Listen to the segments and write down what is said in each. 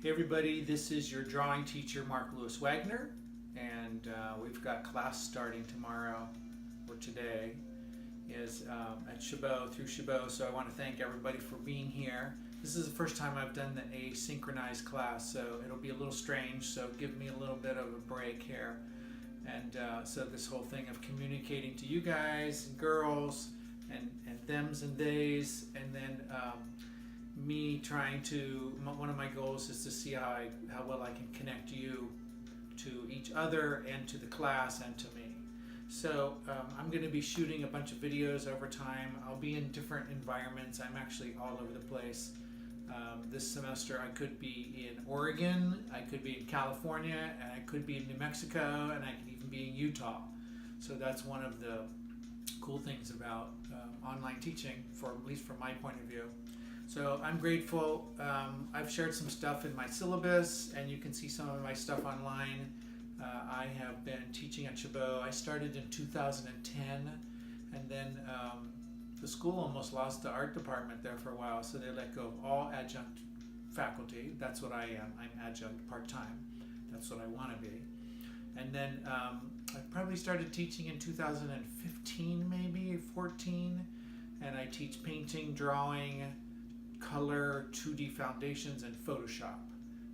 Hey everybody, this is your drawing teacher Mark Lewis Wagner, and we've got class starting tomorrow, or today, is at Chabot, through Chabot, so I want to thank everybody for being here. This is the first time I've done the asynchronized class, so it'll be a little strange, so give me a little bit of a break here. And so this whole thing of communicating to you guys, and girls, and thems and theys, and then me trying to, one of my goals is to see how well I can connect you to each other and to the class and to me. So I'm going to be shooting a bunch of videos over time. I'll be in different environments. I'm actually all over the place. This semester I could be in Oregon, I could be in California, and I could be in New Mexico, and I could even be in Utah. So that's one of the cool things about online teaching, at least from my point of view. So I'm grateful. I've shared some stuff in my syllabus, and you can see some of my stuff online. I have been teaching at Chabot. I started in 2010, and then the school almost lost the art department there for a while, so they let go of all adjunct faculty. That's what I am. I'm adjunct part-time. That's what I want to be. And then I probably started teaching in 2015, maybe 14, and I teach painting, drawing, color, 2D foundations, and Photoshop,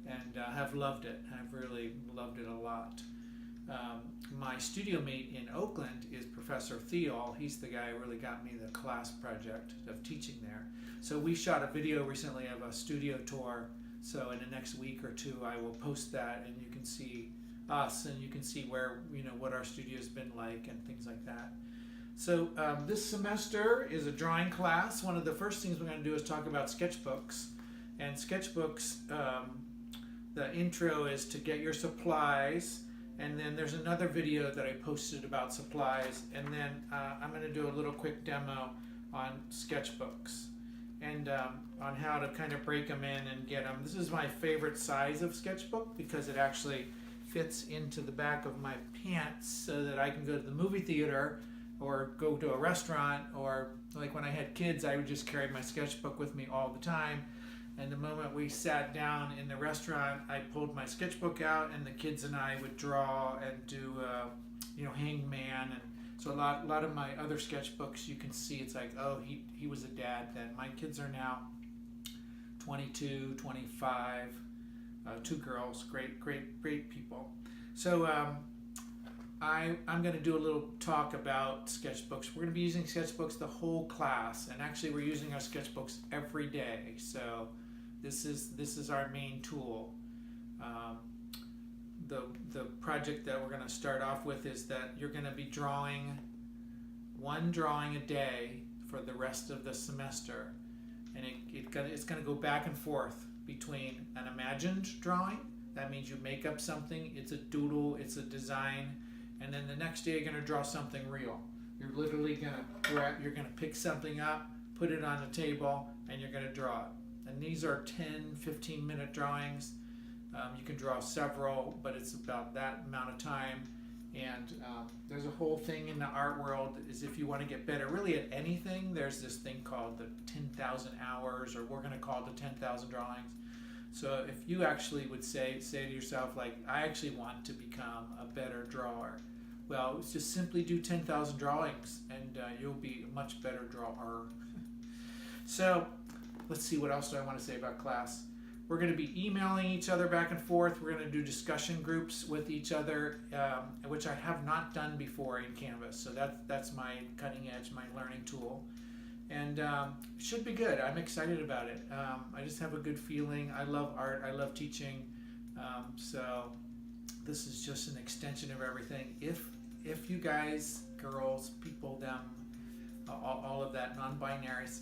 and have loved it. I've really loved it a lot. My studio mate in Oakland is Professor Thiel. He's the guy who really got me the class project of teaching there. So we shot a video recently of a studio tour, so in the next week or two I will post that, and you can see us, and you can see where, what our studio's been like and things like that. So this semester is a drawing class. One of the first things we're going to do is talk about sketchbooks. And sketchbooks, the intro is to get your supplies. And then there's another video that I posted about supplies. And then I'm going to do a little quick demo on sketchbooks and on how to kind of break them in and get them. This is my favorite size of sketchbook because it actually fits into the back of my pants so that I can go to the movie theater or go to a restaurant, or like when I had kids, I would just carry my sketchbook with me all the time. And the moment we sat down in the restaurant, I pulled my sketchbook out, and the kids and I would draw and do, hangman. And so a lot of my other sketchbooks, you can see it's like, oh, he was a dad then. My kids are now 22, 25, two girls, great people. So I'm going to do a little talk about sketchbooks. We're going to be using sketchbooks the whole class, and actually we're using our sketchbooks every day. So this is our main tool. The project that we're going to start off with is that you're going to be drawing one drawing a day for the rest of the semester, and it's going to go back and forth between an imagined drawing. That means you make up something. It's a doodle. It's a design. And then the next day you're going to draw something real. You're literally going to pick something up, put it on the table, and you're going to draw it. And these are 10-15 minute drawings. You can draw several, but it's about that amount of time. And there's a whole thing in the art world is if you want to get better really at anything, there's this thing called the 10,000 hours, or we're going to call it the 10,000 drawings. So if you actually would say to yourself, like, I actually want to become a better drawer, well, just simply do 10,000 drawings, and you'll be a much better drawer. So let's see, what else do I want to say about class? We're going to be emailing each other back and forth. We're going to do discussion groups with each other, which I have not done before in Canvas. So that's my cutting edge, my learning tool. And it should be good. I'm excited about it. I just have a good feeling. I love art. I love teaching. So this is just an extension of everything. If you guys, girls, people, them, all of that, non-binaries,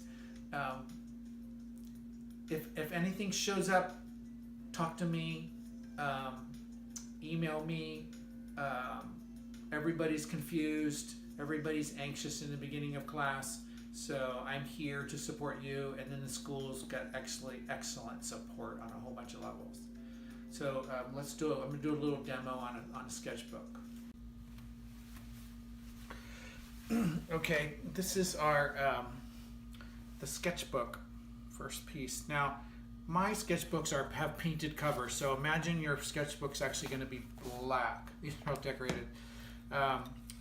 if anything shows up, talk to me, email me. Everybody's confused. Everybody's anxious in the beginning of class. So I'm here to support you, and then the school's got excellent support on a whole bunch of levels. So let's do it. I'm going to do a little demo on a sketchbook. Okay, this is our the sketchbook first piece. Now, my sketchbooks have painted covers. So imagine your sketchbook's actually going to be black. These are all decorated.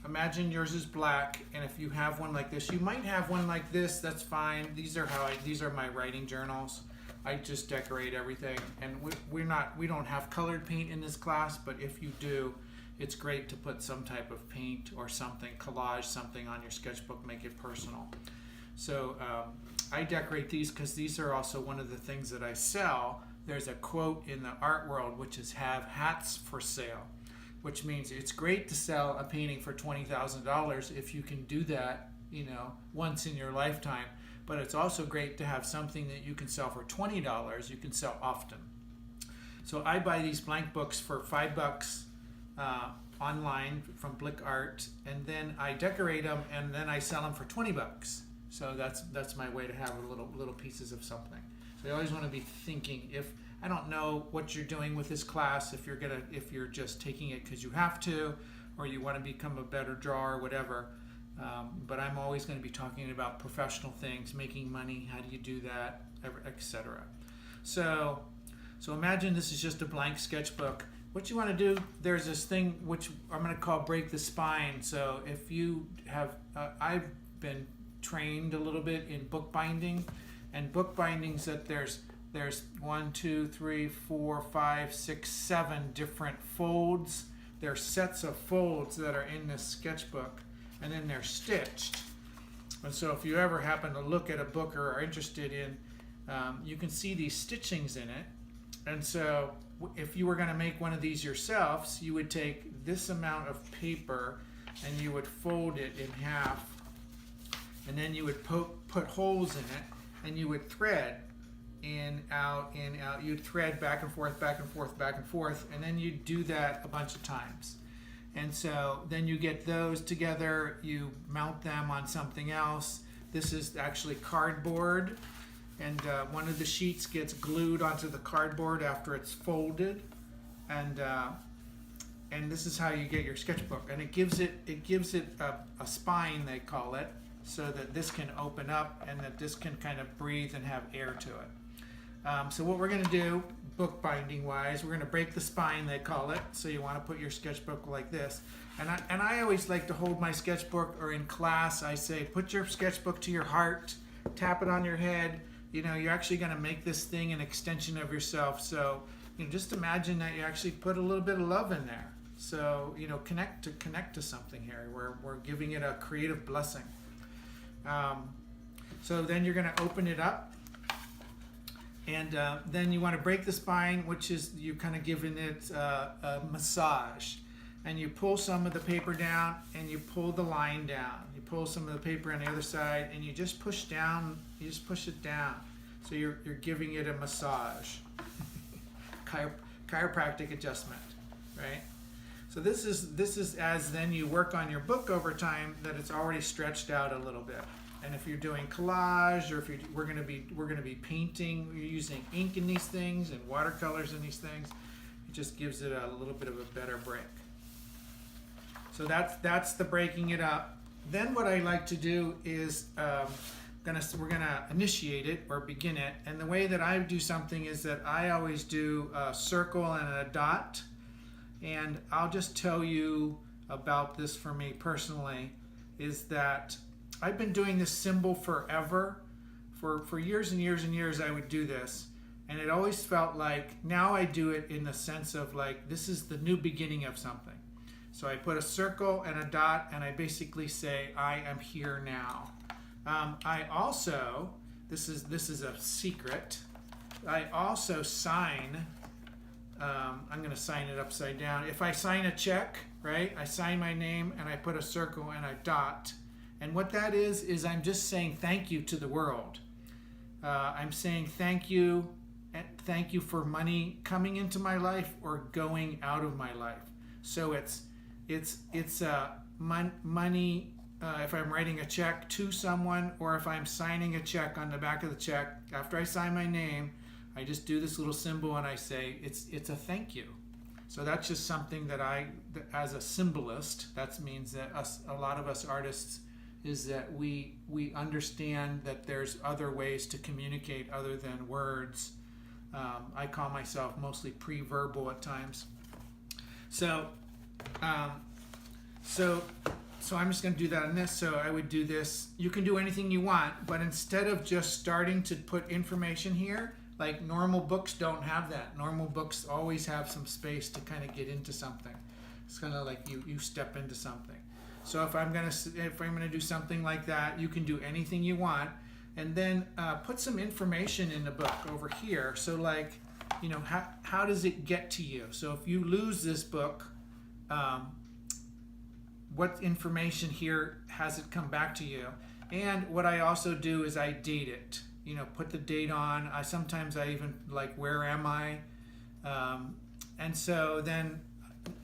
Imagine yours is black, and if you have one like this, you might have one like this. That's fine. These are my writing journals. I just decorate everything, and we don't have colored paint in this class, but if you do, it's great to put some type of paint or something, collage something on your sketchbook, make it personal. So I decorate these because these are also one of the things that I sell. There's a quote in the art world which is "have hats for sale," which means it's great to sell a painting for $20,000 if you can do that, once in your lifetime. But it's also great to have something that you can sell for $20. You can sell often. So I buy these blank books for $5 online from Blick Art, and then I decorate them, and then I sell them for $20. So that's my way to have little pieces of something. So you always want to be thinking, if I don't know what you're doing with this class, if you're just taking it because you have to, or you want to become a better drawer, whatever. But I'm always going to be talking about professional things, making money, how do you do that, etc. So imagine this is just a blank sketchbook. What you want to do, there's this thing which I'm going to call break the spine. So if you have, I've been trained a little bit in bookbinding, and bookbindings that there's 1, 2, 3, 4, 5, 6, 7 different folds. There's sets of folds that are in this sketchbook, and then they're stitched. And so if you ever happen to look at a book or are interested in, you can see these stitchings in it. And so if you were going to make one of these yourselves, you would take this amount of paper and you would fold it in half, and then you would put holes in it, and you would thread in, out, you'd thread back and forth, back and forth, back and forth, and then you'd do that a bunch of times. And so then you get those together, you mount them on something else. This is actually cardboard, and one of the sheets gets glued onto the cardboard after it's folded, and this is how you get your sketchbook. And it gives it a spine, they call it, so that this can open up and that this can kind of breathe and have air to it. So what we're going to do, bookbinding wise, we're going to break the spine, they call it. So you want to put your sketchbook like this. And I always like to hold my sketchbook, or in class I say, put your sketchbook to your heart, tap it on your head. You're actually going to make this thing an extension of yourself. So just imagine that you actually put a little bit of love in there. So connect to something here. We're giving it a creative blessing. So then you're going to open it up. And then you want to break the spine, which is you kind of giving it a massage. And you pull some of the paper down, and you pull the line down. You pull some of the paper on the other side, and you just push down. You just push it down. So you're giving it a massage. Chiropractic adjustment, right? So this is as then you work on your book over time, that it's already stretched out a little bit. And if you're doing collage, or if we're going to be painting, you're using ink in these things and watercolors in these things, it just gives it a little bit of a better break. So that's the breaking it up. Then what I like to do is we're gonna initiate it or begin it. And the way that I do something is that I always do a circle and a dot. And I'll just tell you about this for me personally, is that I've been doing this symbol forever. For years and years and years I would do this. And it always felt like, now I do it in the sense of like, this is the new beginning of something. So I put a circle and a dot, and I basically say, I am here now. I also, this is a secret, I also sign, I'm going to sign it upside down. If I sign a check, right, I sign my name and I put a circle and a dot. And what that is I'm just saying thank you to the world. I'm saying thank you for money coming into my life or going out of my life. So it's money, if I'm writing a check to someone, or if I'm signing a check on the back of the check, after I sign my name, I just do this little symbol and I say it's a thank you. So that's just something that as a symbolist, that means that a lot of us artists, is that we understand that there's other ways to communicate other than words. I call myself mostly pre-verbal at times. So I'm just going to do that on this. So I would do this. You can do anything you want, but instead of just starting to put information here, like normal books don't have that. Normal books always have some space to kind of get into something. It's kind of like you step into something. So if I'm gonna do something like that, you can do anything you want, and then put some information in the book over here. So like, you know, how does it get to you? So if you lose this book, what information here has it come back to you? And what I also do is I date it. You know, put the date on. Sometimes I even like, where am I? And so then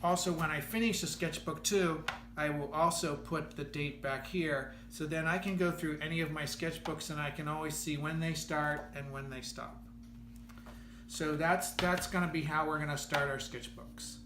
also when I finish the sketchbook too, I will also put the date back here. So then I can go through any of my sketchbooks and I can always see when they start and when they stop. So that's going to be how we're going to start our sketchbooks.